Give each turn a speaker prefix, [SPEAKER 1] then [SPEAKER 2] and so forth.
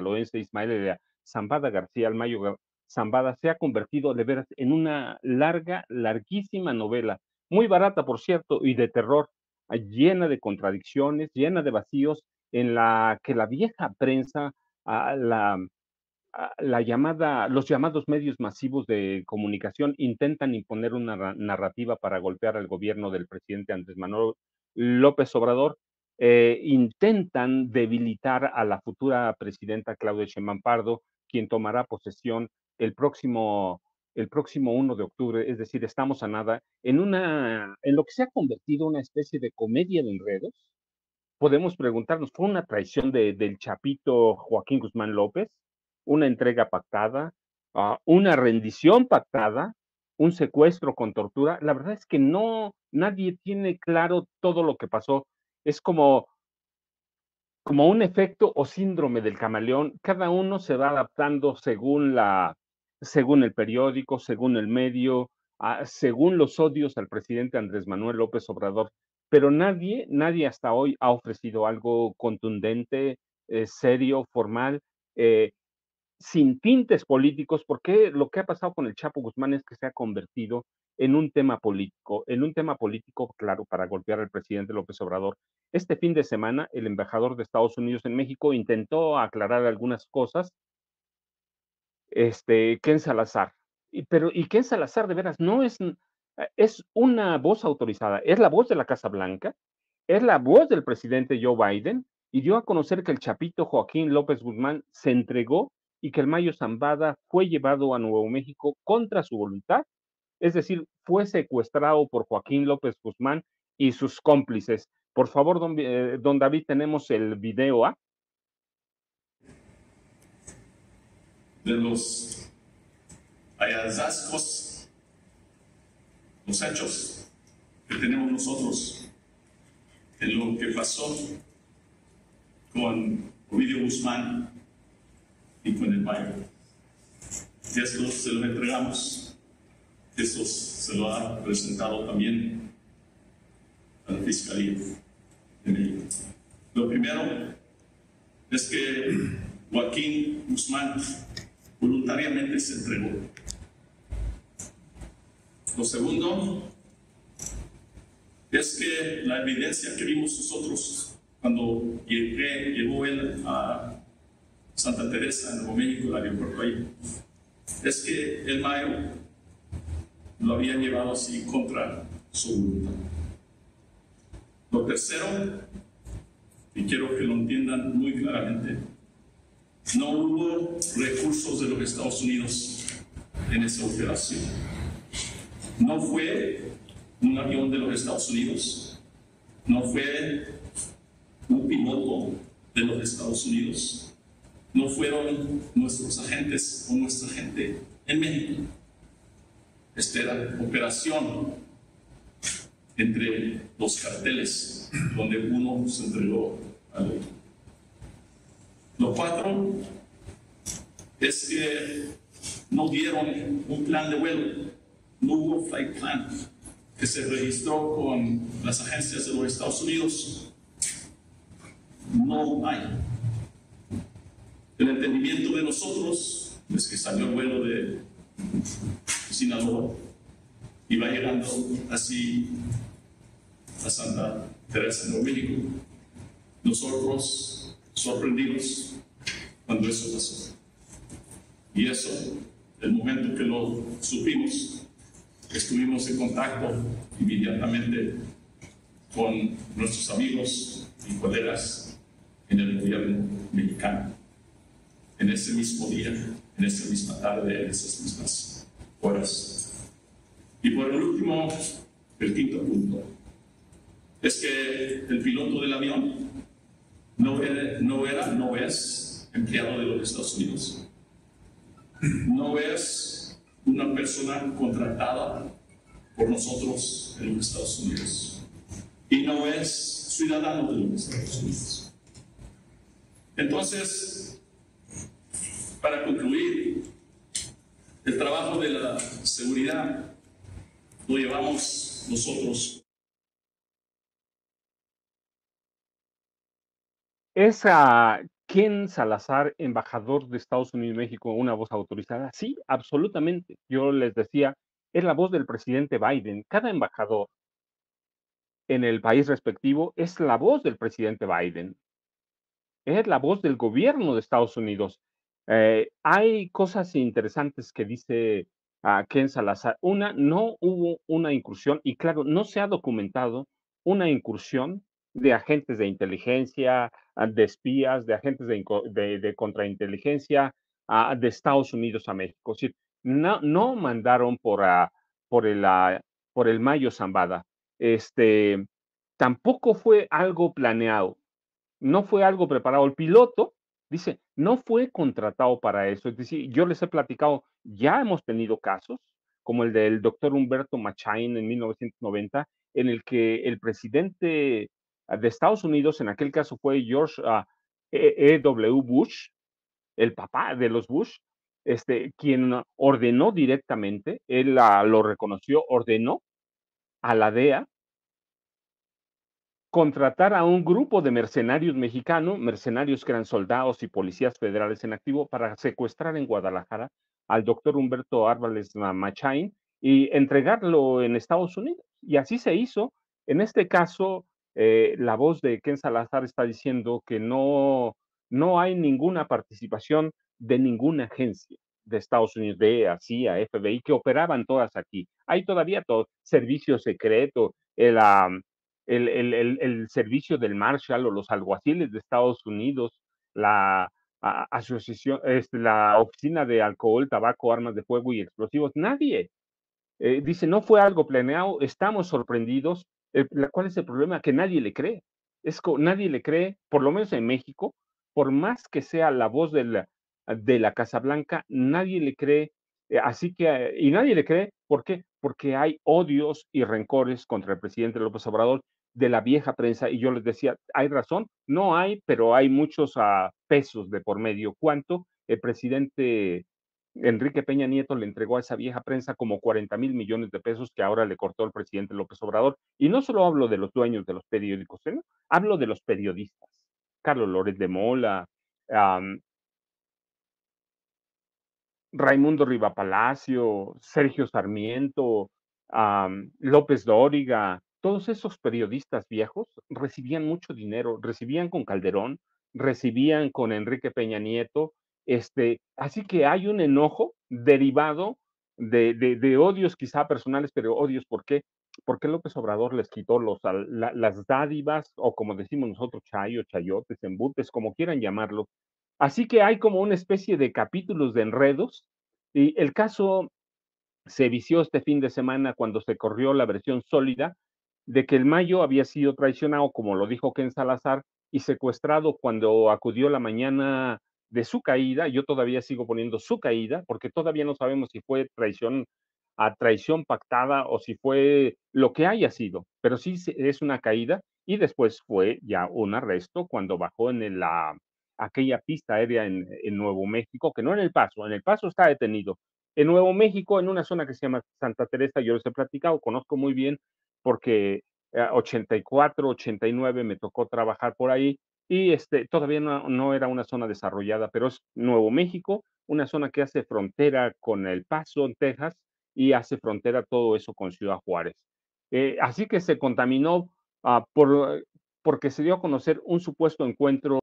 [SPEAKER 1] sinaloense Ismael Zambada García, el Mayo Zambada, se ha convertido de veras en una larguísima novela, muy barata, por cierto, y de terror, llena de contradicciones, llena de vacíos, en la que la vieja prensa, los llamados medios masivos de comunicación intentan imponer una narrativa para golpear al gobierno del presidente Andrés Manuel López Obrador, intentan debilitar a la futura presidenta Claudia Sheinbaum Pardo, quien tomará posesión el próximo, el próximo 1 de octubre, es decir, estamos a nada, en lo que se ha convertido una especie de comedia de enredos. Podemos preguntarnos, ¿fue una traición del Chapito Joaquín Guzmán López? ¿Una entrega pactada? ¿Una rendición pactada? ¿Un secuestro con tortura? La verdad es que no, nadie tiene claro todo lo que pasó. Es como un efecto o síndrome del camaleón. Cada uno se va adaptando según el periódico, según el medio, según los odios al presidente Andrés Manuel López Obrador. Pero nadie hasta hoy ha ofrecido algo contundente, serio, formal, eh, sin tintes políticos, porque lo que ha pasado con el Chapo Guzmán es que se ha convertido en un tema político, claro, para golpear al presidente López Obrador. Este fin de semana, el embajador de Estados Unidos en México intentó aclarar algunas cosas, Ken Salazar. Y Ken Salazar, de veras, no es una voz autorizada, es la voz de la Casa Blanca, es la voz del presidente Joe Biden, y dio a conocer que el Chapito Joaquín López Guzmán se entregó y que el Mayo Zambada fue llevado a Nuevo México contra su voluntad, es decir, fue secuestrado por Joaquín López Guzmán y sus cómplices. Por favor, don David, tenemos el video.
[SPEAKER 2] De los hallazgos, los hechos que tenemos nosotros en lo que pasó con Ovidio Guzmán y con el Mayo. Esto se lo entregamos, esto se lo ha presentado también a la Fiscalía de México. Lo primero es que Joaquín Guzmán voluntariamente se entregó. Lo segundo es que la evidencia que vimos nosotros cuando llegó él a Santa Teresa, en Nuevo México, el aeropuerto ahí, es que el Mayo lo había llevado así contra su voluntad. Lo tercero, y quiero que lo entiendan muy claramente, no hubo recursos de los Estados Unidos en esa operación. No fue un avión de los Estados Unidos, no fue un piloto de los Estados Unidos, no fueron nuestros agentes o nuestra gente en México. Esta era operación entre los carteles, donde uno se entregó al otro. Lo cuatro es que no dieron un plan de vuelo, no hubo flight plan que se registró con las agencias de los Estados Unidos. No hay. El entendimiento de nosotros es que salió el vuelo de Sinaloa y va llegando así a Santa Teresa, Nuevo México. Nosotros sorprendidos cuando eso pasó. Y eso, el momento que lo supimos, estuvimos en contacto inmediatamente con nuestros amigos y colegas en el gobierno mexicano. En ese mismo día, en esa misma tarde, en esas mismas horas. Y por el último, el quinto punto, es que el piloto del avión no es empleado de los Estados Unidos. No es una persona contratada por nosotros en los Estados Unidos. Y no es ciudadano de los Estados Unidos. Entonces, para concluir, el trabajo de la seguridad lo llevamos nosotros.
[SPEAKER 1] Ken Salazar, embajador de Estados Unidos en México, una voz autorizada? Sí, absolutamente. Yo les decía, es la voz del presidente Biden. Cada embajador en el país respectivo es la voz del presidente Biden, es la voz del gobierno de Estados Unidos. Hay cosas interesantes que dice Ken Salazar. Una, no hubo una incursión, y claro, no se ha documentado una incursión de agentes de inteligencia, de espías, de agentes de contrainteligencia de Estados Unidos a México. Es decir, no mandaron por el Mayo Zambada. Este, tampoco fue algo planeado, no fue algo preparado. El piloto, dice, no fue contratado para eso. Es decir, yo les he platicado, ya hemos tenido casos, como el del doctor Humberto Machain en 1990, en el que el presidente de Estados Unidos, en aquel caso fue George W. Bush, el papá de los Bush, quien ordenó directamente, él lo reconoció, ordenó a la DEA contratar a un grupo de mercenarios mexicanos, mercenarios que eran soldados y policías federales en activo, para secuestrar en Guadalajara al doctor Humberto Álvarez Machain y entregarlo en Estados Unidos. Y así se hizo. En este caso, la voz de Ken Salazar está diciendo que no hay ninguna participación de ninguna agencia de Estados Unidos, DEA, CIA, FBI, que operaban todas aquí. Hay todavía todo, servicio secreto, el servicio del Marshall o los alguaciles de Estados Unidos, la asociación, la oficina de alcohol, tabaco, armas de fuego y explosivos, nadie. Dice, no fue algo planeado, estamos sorprendidos. ¿Cuál es el problema? Que nadie le cree. Nadie le cree, por lo menos en México, por más que sea la voz de la Casa Blanca, nadie le cree. Y nadie le cree, ¿por qué? Porque hay odios y rencores contra el presidente López Obrador de la vieja prensa. Y yo les decía, ¿hay razón? No hay, pero hay muchos pesos de por medio. ¿Cuánto? El presidente Enrique Peña Nieto le entregó a esa vieja prensa como 40,000 millones de pesos que ahora le cortó el presidente López Obrador. Y no solo hablo de los dueños de los periódicos, ¿no? Hablo de los periodistas. Carlos Loret de Mola, um, Raimundo Riva Palacio, Sergio Sarmiento, López Dóriga, todos esos periodistas viejos recibían mucho dinero, recibían con Calderón, recibían con Enrique Peña Nieto, así que hay un enojo derivado de odios quizá personales, pero odios, ¿por qué? Porque López Obrador les quitó las dádivas, o como decimos nosotros, chayo, chayotes, embutes, como quieran llamarlo. Así que hay como una especie de capítulos de enredos, y el caso se vició este fin de semana cuando se corrió la versión sólida de que el Mayo había sido traicionado, como lo dijo Ken Salazar, y secuestrado cuando acudió la mañana de su caída. Yo todavía sigo poniendo su caída, porque todavía no sabemos si fue traición pactada o si fue lo que haya sido, pero sí es una caída, y después fue ya un arresto cuando bajó aquella pista aérea en Nuevo México, que no en el Paso está detenido. En Nuevo México, en una zona que se llama Santa Teresa, yo les he platicado, conozco muy bien porque 84, 89 me tocó trabajar por ahí, y todavía no era una zona desarrollada, pero es Nuevo México, una zona que hace frontera con El Paso, en Texas, y hace frontera todo eso con Ciudad Juárez. Así que se contaminó porque se dio a conocer un supuesto encuentro